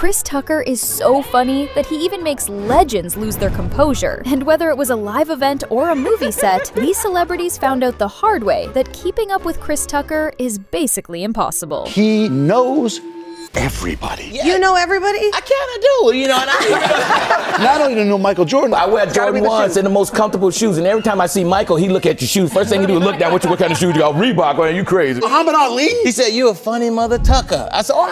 Chris Tucker is so funny that he even makes legends lose their composure. And whether it was a live event or a movie set, these celebrities found out the hard way that keeping up with Chris Tucker is basically impossible. He knows everybody. Yeah. You know everybody? I kind of do, you know. And I don't even know Michael Jordan. I wear Jordan 1s and the most comfortable shoes, and every time I see Michael, he look at your shoes. First thing he do is look down, what kind of shoes you got? Reebok, man, you crazy. Muhammad Ali? He said, you a funny mother Tucker. I said, oh,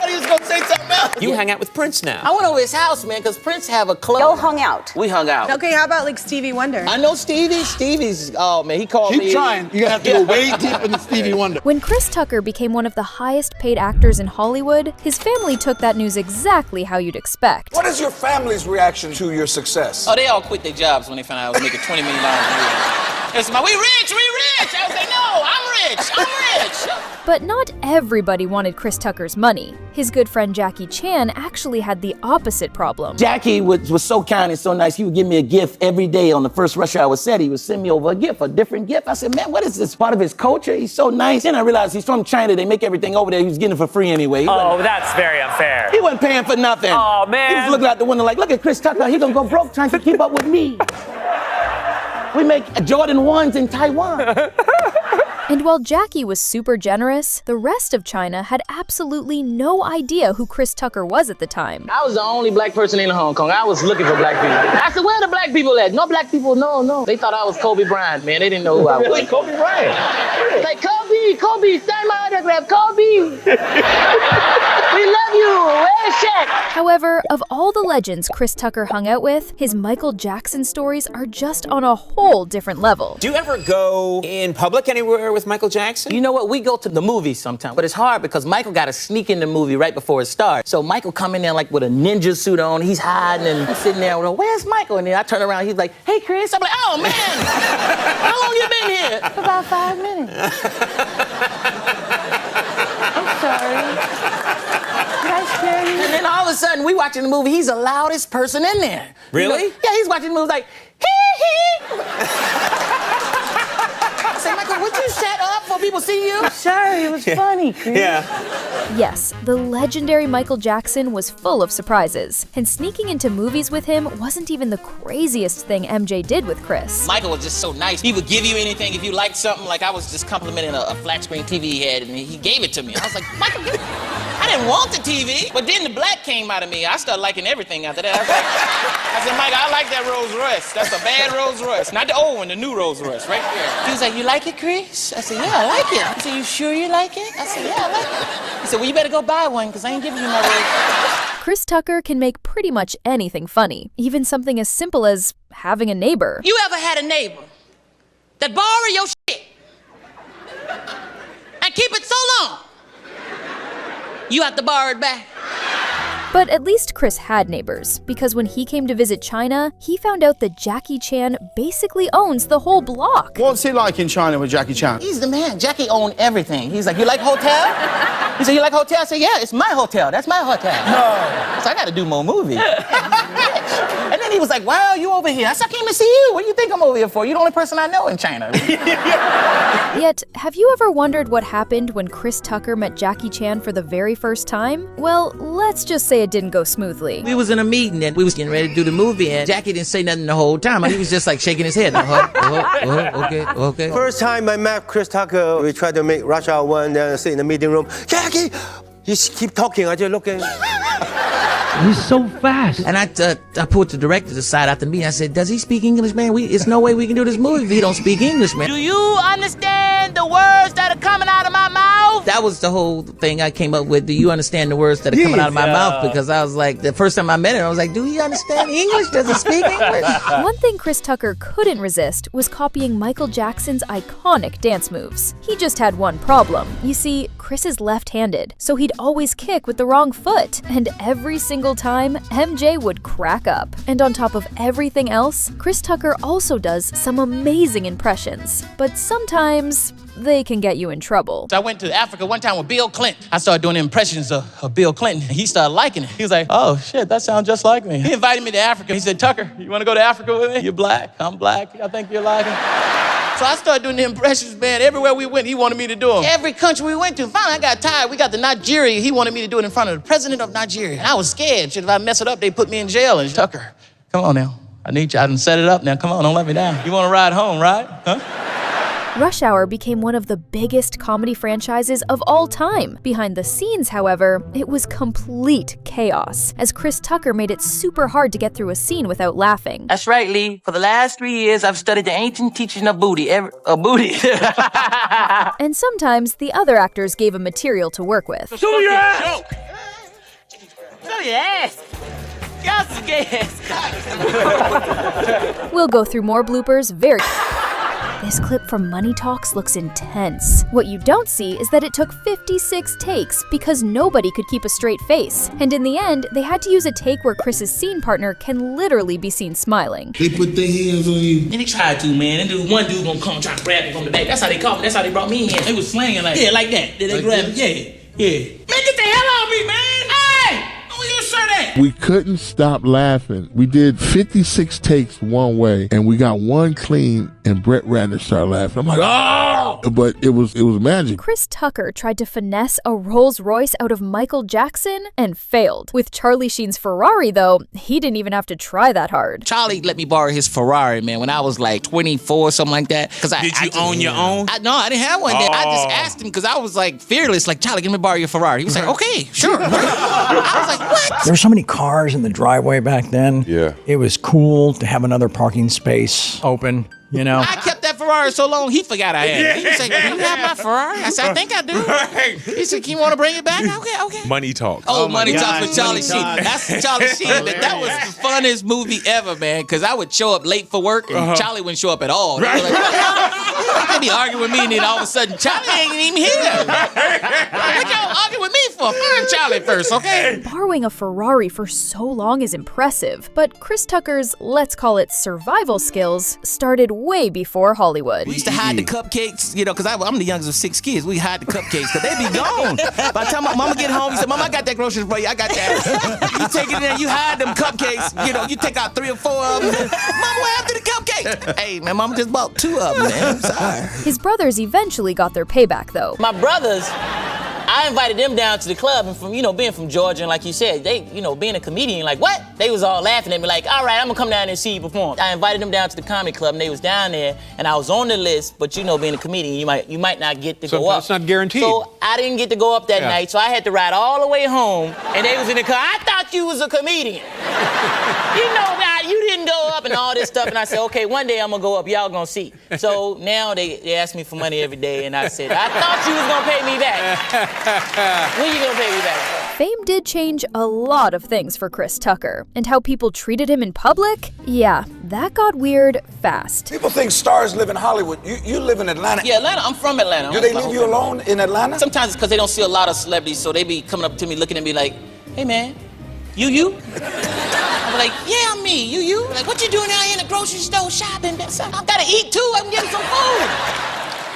he was gonna say something else. You hang out with Prince now. I went over his house, man, because Prince have a club. Y'all hung out. We hung out. Okay, how about like Stevie Wonder? I know Stevie. Stevie's, oh man, he called me. Keep trying. You're gonna have to go way deep into Stevie Wonder. When Chris Tucker became one of the highest paid actors in Hollywood, his family took that news exactly how you'd expect. What is your family's reaction to your success? Oh, they all quit their jobs when they found out I was making $20 million a year. They said, we rich. I was like, no, I'm rich. But not everybody wanted Chris Tucker's money. His good friend Jackie Chan actually had the opposite problem. Jackie was so kind and so nice. He would give me a gift every day on the first rush hour set. He would send me over a different gift. I said, man, what is this? Part of his culture? He's so nice. Then I realized he's from China. They make everything over there. He was getting it for free anyway. Oh, that's very unfair. He wasn't paying for nothing. Oh, man. He was looking out the window like, look at Chris Tucker. He gonna go broke trying to keep up with me. We make Jordan 1s in Taiwan. And while Jackie was super generous, the rest of China had absolutely no idea who Chris Tucker was at the time. I was the only black person in Hong Kong. I was looking for black people. I said, where are the black people at? No black people, no. They thought I was Kobe Bryant, man. They didn't know who I was. Like Kobe Bryant. Like, Kobe, sign my autograph, Kobe. We love you. Where's Shaq? However, of all the legends Chris Tucker hung out with, his Michael Jackson stories are just on a whole different level. Do you ever go in public anywhere with Michael Jackson? You know what? We go to the movies sometimes, but it's hard because Michael got to sneak in the movie right before it starts. So Michael come in there like with a ninja suit on. He's hiding and he's sitting there with, where's Michael? And then I turn around, he's like, hey, Chris. I'm like, oh, man. How long you been here? About 5 minutes. I'm sorry. And then all of a sudden, we watching the movie, he's the loudest person in there. Really? You know? Yeah, he's watching the movie like, hee. I said, Michael, would you shut up before people see you? Sorry, it was funny, Chris. Yeah. Yes, the legendary Michael Jackson was full of surprises, and sneaking into movies with him wasn't even the craziest thing MJ did with Chris. Michael was just so nice. He would give you anything if you liked something. Like I was just complimenting a flat screen TV he had, and he gave it to me. I was like, Michael, I didn't want the TV. But then the black came out of me. I started liking everything after that. I said, Michael, I like that Rolls Royce. That's a bad Rolls Royce. Not the old one, the new Rolls Royce, right there. He was like, you like it, Chris? I said, yeah, I like it. He said, you sure you like it? I said, yeah, I like it. He said, well, you better go buy one, because I ain't giving you my Rolls. Chris Tucker can make pretty much anything funny, even something as simple as having a neighbor. You ever had a neighbor that borrow your shit and keep it so long, you have to borrow it back? But at least Chris had neighbors, because when he came to visit China, he found out that Jackie Chan basically owns the whole block. What's it like in China with Jackie Chan? He's the man. Jackie owned everything. He's like, you like hotel? He said, you like hotel? I said, yeah, it's my hotel. That's my hotel. No. So I got to do more movies. And then he was like, wow, you over here. I said, I came to see you. What do you think I'm over here for? You're the only person I know in China. Yet, have you ever wondered what happened when Chris Tucker met Jackie Chan for the very first time? Well, let's just say it didn't go smoothly. We was in a meeting and we was getting ready to do the movie, and Jackie didn't say nothing the whole time. He was just like shaking his head. Okay. First time I met Chris Tucker, we tried to make Rush Hour 1, then I sit in the meeting room. Jackie! You keep talking, I just looking. He's so fast. And I put the director aside after the meeting. I said, does he speak English, man? It's no way we can do this movie if he don't speak English, man. Do you understand the words that are coming out of my mouth? That was the whole thing I came up with. Do you understand the words that are coming out of my mouth? Because I was like, the first time I met him, I was like, do he understand English? Does he speak English? One thing Chris Tucker couldn't resist was copying Michael Jackson's iconic dance moves. He just had one problem. You see, Chris is left-handed, so he'd always kick with the wrong foot, and every single time, MJ would crack up. And on top of everything else, Chris Tucker also does some amazing impressions, but sometimes they can get you in trouble. I went to Africa one time with Bill Clinton. I started doing impressions of Bill Clinton. He started liking it. He was like, oh shit, that sounds just like me. He invited me to Africa. He said, Tucker, you want to go to Africa with me? You're black, I'm black, I think you're like it. So I started doing the impressions, man. Everywhere we went, he wanted me to do them. Every country we went to. Finally, I got tired. We got to Nigeria. He wanted me to do it in front of the president of Nigeria. And I was scared. If I mess it up, they put me in jail. And Tucker, come on now. I need you. I done set it up now. Come on, don't let me down. You want to ride home, right? Huh? Rush Hour became one of the biggest comedy franchises of all time. Behind the scenes, however, it was complete chaos, as Chris Tucker made it super hard to get through a scene without laughing. That's right, Lee. For the last 3 years, I've studied the ancient teaching of booty. Booty. And sometimes the other actors gave him material to work with. Show your ass! Show your ass! Yes, yes. We'll go through more bloopers very. This clip from Money Talks looks intense. What you don't see is that it took 56 takes because nobody could keep a straight face. And in the end, they had to use a take where Chris's scene partner can literally be seen smiling. They put their hands on you. And they tried to, man. And one dude gonna come try to grab me from the back. That's how they caught me. That's how they brought me in. They was slinging like, yeah, like that. Did they like grab this? me? Yeah. Man, get the hell out of me, man! Hey! Where your shirt at? We couldn't stop laughing. We did 56 takes one way, and we got one clean, and Brett Ratner started laughing. I'm like, oh! But it was magic. Chris Tucker tried to finesse a Rolls Royce out of Michael Jackson and failed. With Charlie Sheen's Ferrari, though, he didn't even have to try that hard. Charlie let me borrow his Ferrari, man, when I was like 24 or something like that. Did you own your own? No, I didn't have one then. I just asked him because I was like fearless, like, Charlie, let me borrow your Ferrari. He was like, okay, sure. I was like, what? There were so many cars in the driveway back then. Yeah. It was cool to have another parking space open, you know? I kept that Ferrari so long, he forgot I had it. He was like, do you have my Ferrari? I said, I think I do. He said, you want to bring it back? Okay. Money Talk. Oh, Money Talks with Charlie Sheen. That's Charlie Sheen. That was the funnest movie ever, man, because I would show up late for work, and Charlie wouldn't show up at all. They were like, they'd be arguing with me, and then all of a sudden, Charlie ain't even here. What y'all arguing with me for? Find Charlie first, okay? Borrowing a Ferrari for so long is impressive, but Chris Tucker's, let's call it survival skills, started way before Hollywood. We used to hide the cupcakes, you know, because I'm the youngest of 6 kids. We hide the cupcakes because they be gone. By the time my mama get home, he said, Mama, I got that groceries for you. I got that. You take it in there, you hide them cupcakes. You know, you take out 3 or 4 of them. Mama, what happened to the cupcakes? Hey, man, Mama just bought 2 of them, man. I'm sorry. His brothers eventually got their payback, though. My brothers, I invited them down to the club, and from, being from Georgia, and like you said, they, being a comedian, like, what? They was all laughing at me, like, all right, I'm gonna come down there and see you perform. I invited them down to the comedy club, and they was down there, and I was on the list, but being a comedian, you might not get to go up. It's not guaranteed. So I didn't get to go up that night, so I had to ride all the way home, and they was in the car. I thought you was a comedian. You didn't go up and all this stuff, and I said, okay, one day I'm gonna go up, y'all gonna see. So now they ask me for money every day, and I said, I thought you was gonna pay me back. When you gonna pay me back? Fame did change a lot of things for Chris Tucker, and how people treated him in public, yeah, that got weird fast. People think stars live in Hollywood. You live in Atlanta. Yeah, Atlanta. I'm from Atlanta. Do they leave you alone in Atlanta? Sometimes it's because they don't see a lot of celebrities, so they be coming up to me, looking at me like, hey, man, you? I'm like, yeah, I'm me. You? Like, what you doing out here in the grocery store shopping? I gotta eat too. I'm getting some food.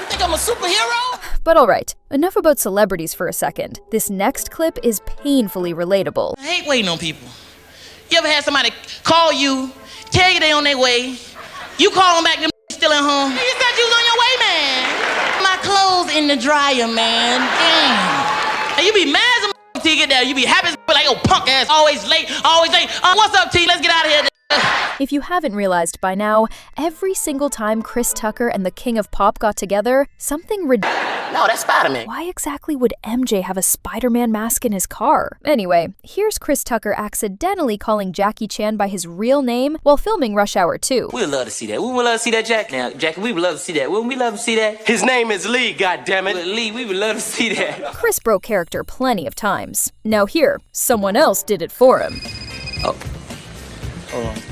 You think I'm a superhero? But alright, enough about celebrities for a second. This next clip is painfully relatable. I hate waiting on people. You ever had somebody call you, tell you they on their way, you call them back, them still at home? You said you was on your way, man. My clothes in the dryer, man. Damn. And you be mad as a till you get there. You be happy as like, oh, punk ass, always late. What's up, T? Let's get out of here. If you haven't realized by now, every single time Chris Tucker and the King of Pop got together, something No, that's Spider-Man. Why exactly would MJ have a Spider-Man mask in his car? Anyway, here's Chris Tucker accidentally calling Jackie Chan by his real name while filming Rush Hour 2. We would love to see that. We would love to see that, Jack. Now, Jackie, we would love to see that. Wouldn't we love to see that? His name is Lee, goddammit. Lee, we would love to see that. Chris broke character plenty of times. Now here, someone else did it for him. Oh.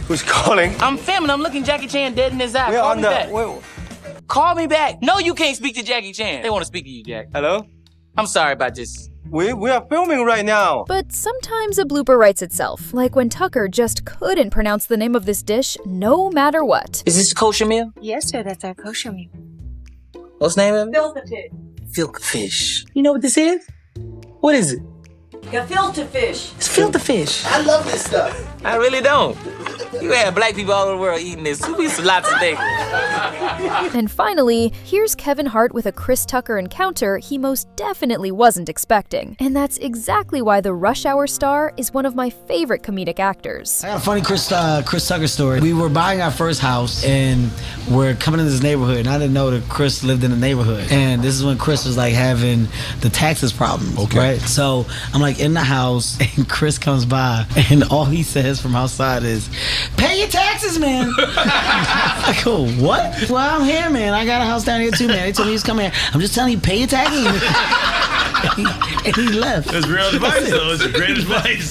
Who's calling? I'm filming. I'm looking Jackie Chan dead in his eye. Call me back. Call me back. No, you can't speak to Jackie Chan. They want to speak to you, Jack. Hello? I'm sorry about this. We are filming right now. But sometimes a blooper writes itself, like when Tucker just couldn't pronounce the name of this dish no matter what. Is this a kosher meal? Yes, sir, that's our kosher meal. What's the name of it? Filter fish. Filter fish. You know what this is? What is it? Gefilte fish. It's filter fish. I love this stuff. I really don't. You had black people all over the world eating this. We used to lots of things. And finally, here's Kevin Hart with a Chris Tucker encounter he most definitely wasn't expecting. And that's exactly why the Rush Hour star is one of my favorite comedic actors. I got a funny Chris Tucker story. We were buying our first house and we're coming in this neighborhood, and I didn't know that Chris lived in the neighborhood. And this is when Chris was like having the taxes problems, right? So I'm like in the house and Chris comes by and all he says from outside is, "Pay your taxes, man." I go, "What?" "Well, I'm here, man. I got a house down here too, man. They told me he's coming here. I'm just telling you, pay your taxes." And he left. That's real advice, though. It's great advice.